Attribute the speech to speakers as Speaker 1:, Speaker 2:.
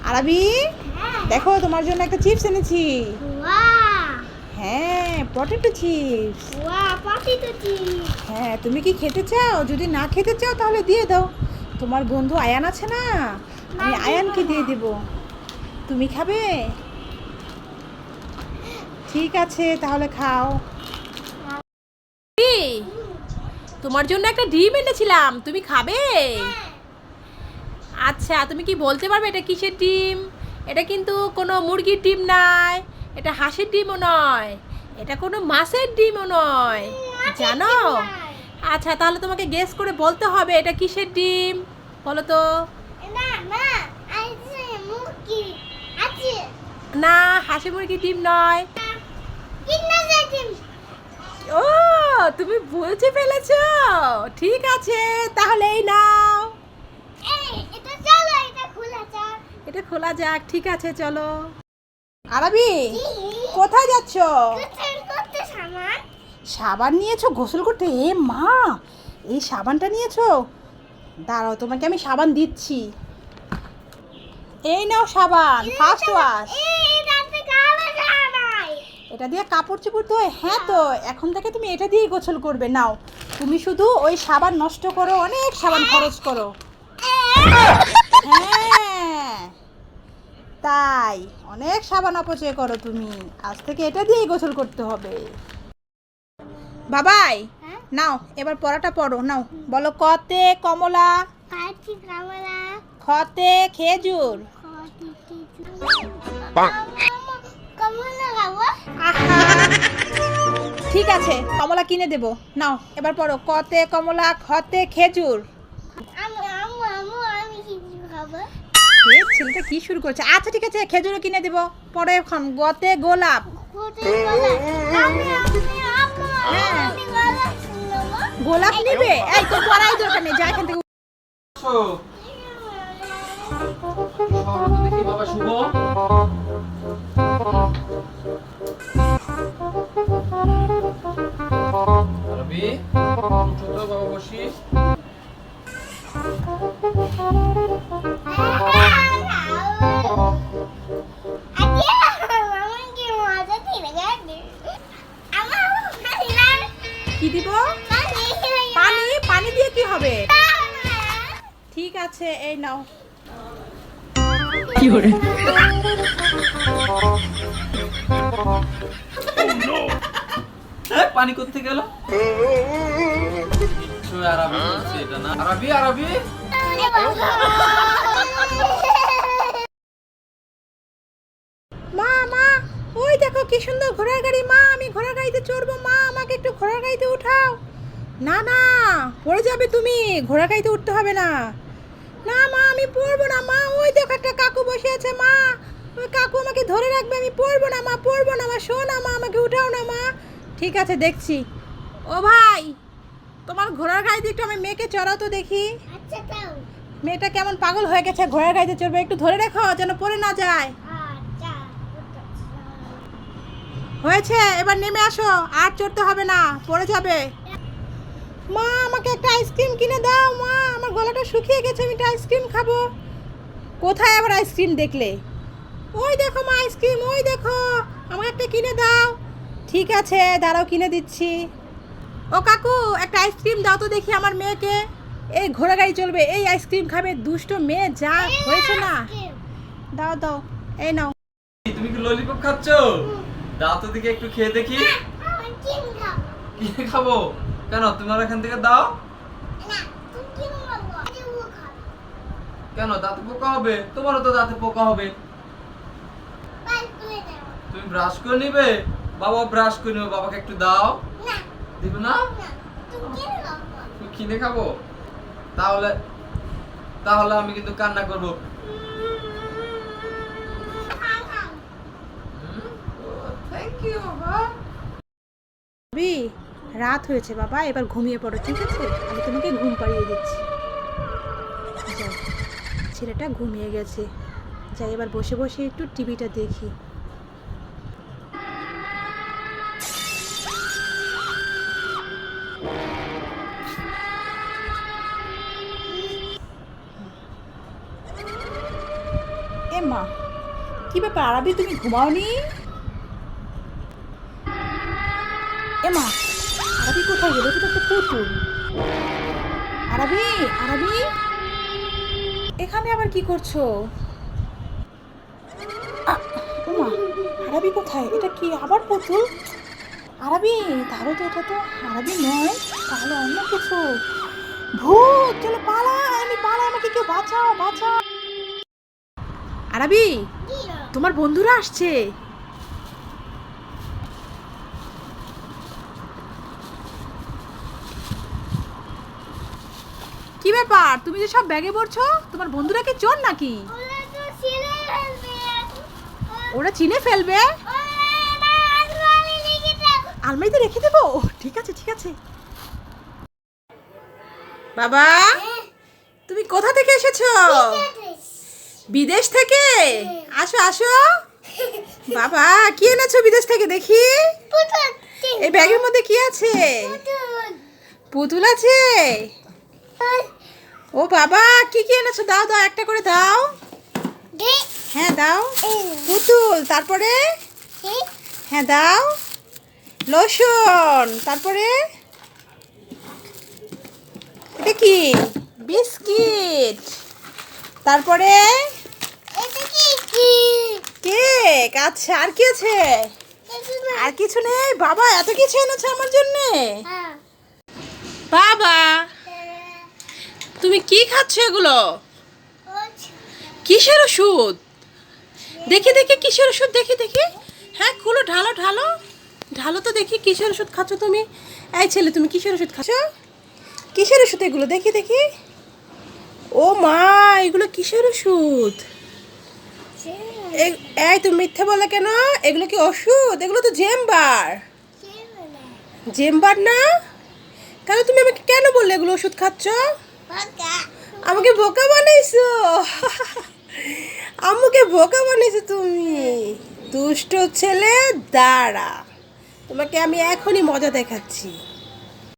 Speaker 1: আরাবি, দেখো তোমার জন্য একটা চিপস এনেছি।
Speaker 2: ওয়াও
Speaker 1: হ্যাঁ, potato chips.
Speaker 2: Wow potato chips.
Speaker 1: হ্যাঁ, তুমি কি খেতে চাও? যদি না খেতে চাও তাহলে দিয়ে দাও। তোমার বন্ধু আয়ান আছে না, আমি
Speaker 2: না,
Speaker 1: আয়ানকে
Speaker 2: দিব
Speaker 1: দিয়ে
Speaker 2: না।
Speaker 1: দেব। তুমি খাবে? ঠিক আছে, তাহলে খাও। তোমার জন্য একটা ডিম এনেছিলাম, তুমি খাবে? আচ্ছা, তুমি কি বলতে পারবে এটা কিসের ডিম? এটা কিন্তু কোনো মুরগির ডিম নয়, এটা হাঁসের ডিমও নয়, এটা কোনো মাছের ডিমও নয়, জানো? আচ্ছা, তাহলে তোমাকে গেস করে বলতে হবে এটা কিসের ডিম। বলো তো।
Speaker 2: না না আছে মুরগি আছে
Speaker 1: না, হাঁসি মুরগির ডিম নয়।
Speaker 2: কিন্না ডিম।
Speaker 1: ও, তুমি বুঝে ফেলেছো। ঠিক আছে, তাহলে এই নাও।
Speaker 2: এই এটা চলো এটা খোলা যাক।
Speaker 1: এটা খোলা যাক। ঠিক আছে, চলো। আরাবি, কোথায় যাচ্ছো?
Speaker 2: গোসল করতে সামান।
Speaker 1: সাবান নিয়েছো গোসল করতে? এ মা, এই সাবানটা নিয়েছো? দাঁড়াও, তোমাকে আমি সাবান দিচ্ছি। এই নাও সাবান, ফার্স্ট ওয়াশ।
Speaker 2: এটাতে কালো জামাই।
Speaker 1: এটা দিয়ে কাপড় চোপড় ধোয়? হ্যাঁ, তো এখন থেকে তুমি এটা দিয়েই গোসল করবে। নাও, তুমি শুধু ওই সাবান নষ্ট করো, অনেক সাবান খরচ করো। হ্যাঁ, তাই অনেক সাবান অপচয় করো তুমি। আজ থেকে এটা দিয়েই গোসল করতে হবে। বাবাই,
Speaker 2: হ্যাঁ?
Speaker 1: নাও এবার পড়াটা পড়ো। নাও, বলো কতে কমলা,
Speaker 2: পাটি কামলা।
Speaker 1: খতে খেজুর।
Speaker 2: খটি কিছু। কমলা খাবো?
Speaker 1: আহা, ঠিক আছে, কমলা কিনে দেবো। নাও এবার পড়ো কতে কমলা, খতে খেজুর।
Speaker 2: আমি কিছু খাবো।
Speaker 1: এ ছেলেটা কি শুরু করছে? আচ্ছা ঠিক আছে, খেজুরও কিনে দেবো। পরে এখন গতে গোলাপ।
Speaker 2: খটি কলা। আমি
Speaker 1: হ্যাঁ।
Speaker 2: আমি গলা শুনবো।
Speaker 1: গোলাপ নিবে? এই তো পড়াই দরকার নেই, যা এখান থেকে।
Speaker 3: দেখি বাবা শুভ। আরবি, উঠো তো বাবা বসি।
Speaker 1: কি দিব? পানি? পানি দিয়ে কি হবে? ঠিক আছে, এই নাও।
Speaker 3: পানি করতে গেল। আরবি বলছে এটা না। আরবি আরবি।
Speaker 1: মা মা, ওই দেখো কি সুন্দর ঘোড়ার গাড়ি। মা, আমি ঘোড়ার গাড়িতে চড়বো। মা, আমাকে একটু ঘোড়ার গাড়িতে উঠাও। না না, পড়ে যাবে তুমি, ঘোড়ার গাড়িতে উঠতে হবে না। না মা, আমি পড়বো না। মা, ওই দেখো একটা কাকু বসে আছে। মা, ওই কাকু আমাকে ধরে রাখবে, আমি পড়বো না। মা, পড়বো না। মা, শোনো না, মা, আমাকে উঠাও না। মা, ঠিক আছে, দেখছি। ও ভাই, তোমার ঘোড়ার গাড়িতে একটু আমি মেয়েকে চড়াও তো দেখি।
Speaker 2: আচ্ছা তাও।
Speaker 1: মেয়েটা কেমন পাগল হয়ে গেছে, ঘোড়ার গাড়িতে চড়বে। একটু ধরে রেখো যেন পড়ে না যায়।
Speaker 2: আচ্ছা।
Speaker 1: হয়েছে, এবার নেমে আসো, আর চড়তে হবে না, পড়ে যাবে। মা, আমাকে একটা আইসক্রিম কিনে দাও। মা, আমার গলাটা শুকিয়ে গেছে, আমি একটা আইসক্রিম খাবো। কোথায় আবার আইসক্রিম দেখলে? ওই দেখো মা, আইসক্রিম, ওই দেখো, আমাকে একটা কিনে দাও। ঠিক আছে, দাঁড়াও, কিনে দিচ্ছি। ও কাকু, একটা আইসক্রিম দাও তো দেখি আমার মেয়েকে। এই ঘোড়া গাড়ি চলবে, এই আইসক্রিম খাবে, দুষ্ট মেয়ে যা হয়েছে না। দাও দাও, এই নাও।
Speaker 3: তুমি কি ললিপপ খাচ্ছ? দাও তো দিকে একটু খেয়ে দেখি।
Speaker 2: আমি কিন খাবো।
Speaker 3: কিনে খাবো? কেন, তোমার এখান থেকে দাও।
Speaker 2: না, তুমি কিন খাবো। আমি ও খাবো।
Speaker 3: কেন, দাঁতে পোকা হবে? তোমারও তো দাঁতে পোকা হবে।
Speaker 2: বাই করে দাও।
Speaker 3: তুমি ব্রাশ করে নিবে? বাবা ব্রাশ করে নেবে, বাবাকে একটু দাও।
Speaker 2: না,
Speaker 3: দিব না?
Speaker 2: না, তুমি কিন খাবো।
Speaker 3: তুমি কিনে খাবো? তাহলে তাহলে আমি কিন্তু কান্না করবো। থ্যাংক ইউ বাবা।
Speaker 1: বি, রাত হয়েছে বাবা, এবার ঘুমিয়ে পড়ো, ঠিক আছে? আমি তোমাকে ঘুম পাড়িয়ে দিচ্ছি। যাই, ছেলেটা ঘুমিয়ে গেছে। যাই, এবার বসে বসে একটু টিভিটা দেখি। এ মা, কি ব্যাপার আরাবি, তুমি ঘুমাওনি? এ মা, আরাবি কোথায় গেল? এটা তো একটা পুতুল। আরাবি, আরাবি, এখানে আবার কি করছো? ও মা, আরাবি কোথায়? এটা কি আবার পুতুল? আরাবি, তাহলে তো এটা তো আরাবি নয়, তাহলে অন্য কিছু। ভূত, চলো পালাই, আমি পালাই, আমাকে কেউ বাঁচাও, বাঁচাও। আরাবি,
Speaker 2: কি
Speaker 1: তোমার বন্ধুরা আসছে। কি ব্যাপার, তুমি যে সব ব্যাগে ভরছো, তোমার বন্ধুরা কি চোর নাকি?
Speaker 2: ওরা তো ছেলে ফেলবে
Speaker 1: ওরা চিনে ফেলবে। আলমারিতে রেখে দেবো, ঠিক আছে ঠিক আছে। বাবা, তুমি কোথা থেকে এসেছো? বিদেশ থেকে? আসো আসো। বাবা, কি এনেছো বিদেশ থেকে দেখি? এই ব্যাগের মধ্যে কি আছে? পুতুল আছে। ও বাবা, কি কি এনেছো? দাও দাও, একটা করে দাও। হ্যাঁ দাও। পুতুল, তারপরে? হ্যাঁ দাও। লোশন, তারপরে? এটা কি? বিস্কিট, তারপরে? কেক, আচ্ছা, আর কি আছে? আর কিছু নেই? বাবা, এত কিছু এনেছো আমার জন্যে? বাবা, তুমি কি খাচ্ছ এগুলো? কিসের ওষুধ? দেখি দেখি, কিসের ওষুধ? দেখি দেখি। হ্যাঁ, খুলো, ঢালো ঢালো ঢালো তো দেখি, কিসের ওষুধ খাচ্ছ তুমি? এই ছেলে, তুমি কিসের ওষুধ খাচ্ছ? কিসের ওষুধ এগুলো? দেখি দেখি। ও মা, এগুলো কিসের ওষুধ? এই তুমি মিথ্যে বলে কেন? এগুলো কি ওষুধ? এগুলো তো জেম্বার। জেম্বার না? তাহলে তুমি আমাকে কেন বললে এগুলো ওষুধ খাচ্ছ? আমাকে বোকা বানাইছো। আম্মুকে বোকা বানাইছো তুমি। দুষ্ট ছেলে, দাঁড়া, তোমাকে আমি এখনই মজা দেখাচ্ছি।